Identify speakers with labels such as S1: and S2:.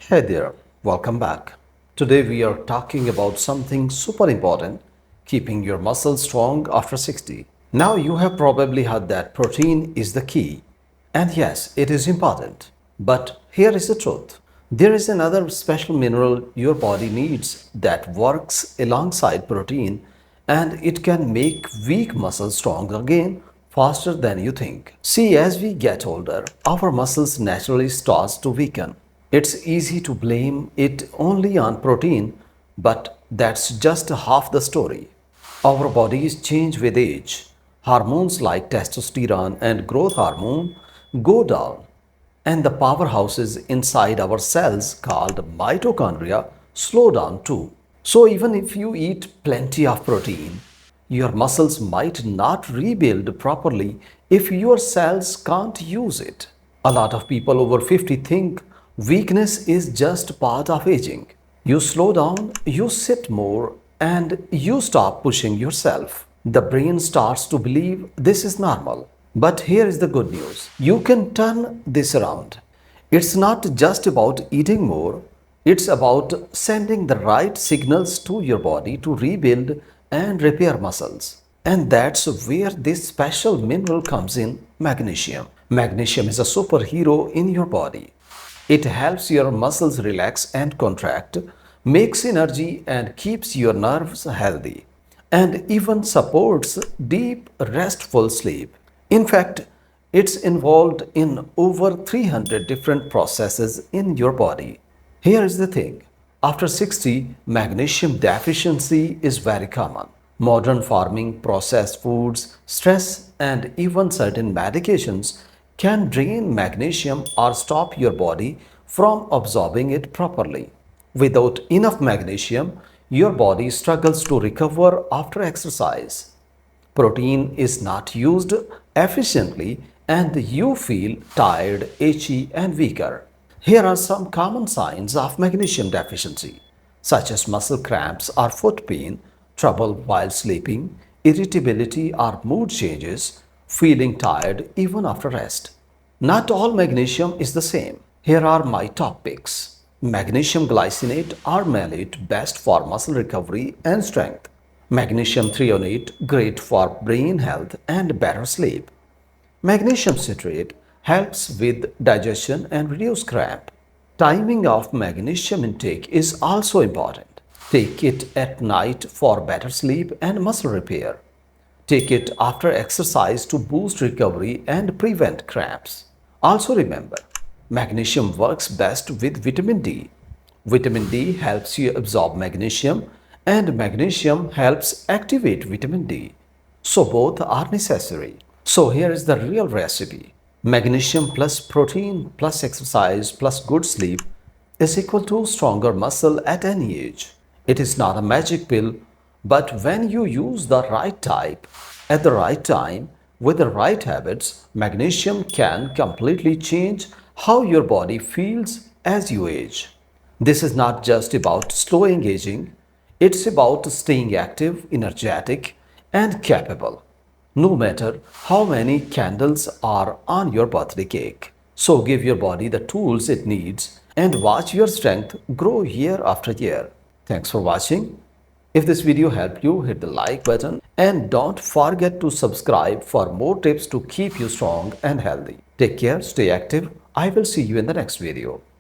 S1: Hey there, welcome back. Today we are talking about something super important, keeping your muscles strong after 60. Now you have probably heard that protein is the key. And yes, it is important. But here is the truth. There is another special mineral your body needs that works alongside protein and it can make weak muscles strong again faster than you think. See, as we get older, our muscles naturally starts to weaken. It's easy to blame it only on protein, but that's just half the story. Our bodies change with age. Hormones like testosterone and growth hormone go down, and the powerhouses inside our cells called mitochondria slow down too. So, even if you eat plenty of protein, your muscles might not rebuild properly if your cells can't use it. A lot of people over 50 think weakness is just part of aging. You slow down, you sit more, and you stop pushing yourself. The brain starts to believe this is normal. But here is the good news, you can turn this around. It's not just about eating more, it's about sending the right signals to your body to rebuild and repair muscles. And that's where this special mineral comes in, magnesium. Magnesium is a superhero in your body. It helps your muscles relax and contract, makes energy and keeps your nerves healthy, and even supports deep, restful sleep. In fact, it's involved in over 300 different processes in your body. Here is the thing, after 60, magnesium deficiency is very common. Modern farming, processed foods, stress, and even certain medications can drain magnesium or stop your body from absorbing it properly. Without enough magnesium, your body struggles to recover after exercise. Protein is not used efficiently and you feel tired, itchy, and weaker. Here are some common signs of magnesium deficiency, such as muscle cramps or foot pain, trouble while sleeping, irritability or mood changes, feeling tired even after rest. Not all magnesium is the same. Here are my top picks. Magnesium glycinate or malate, best for muscle recovery and strength. Magnesium threonate, great for brain health and better sleep. Magnesium citrate helps with digestion and reduce cramp. Timing of magnesium intake is also important. Take it at night for better sleep and muscle repair. Take it after exercise to boost recovery and prevent cramps. Also remember, magnesium works best with vitamin D. Vitamin D helps you absorb magnesium and magnesium helps activate vitamin D. So both are necessary. So here is the real recipe. Magnesium plus protein plus exercise plus good sleep is equal to stronger muscle at any age. It is not a magic pill, but when you use the right type at the right time with the right habits, magnesium can completely change how your body feels as you age. This is not just about slowing aging, it's about staying active, energetic, and capable, no matter how many candles are on your birthday cake. So give your body the tools it needs and watch your strength grow year after year. Thanks for watching. If this video helped you, hit the like button and don't forget to subscribe for more tips to keep you strong and healthy. Take care, stay active. I will see you in the next video.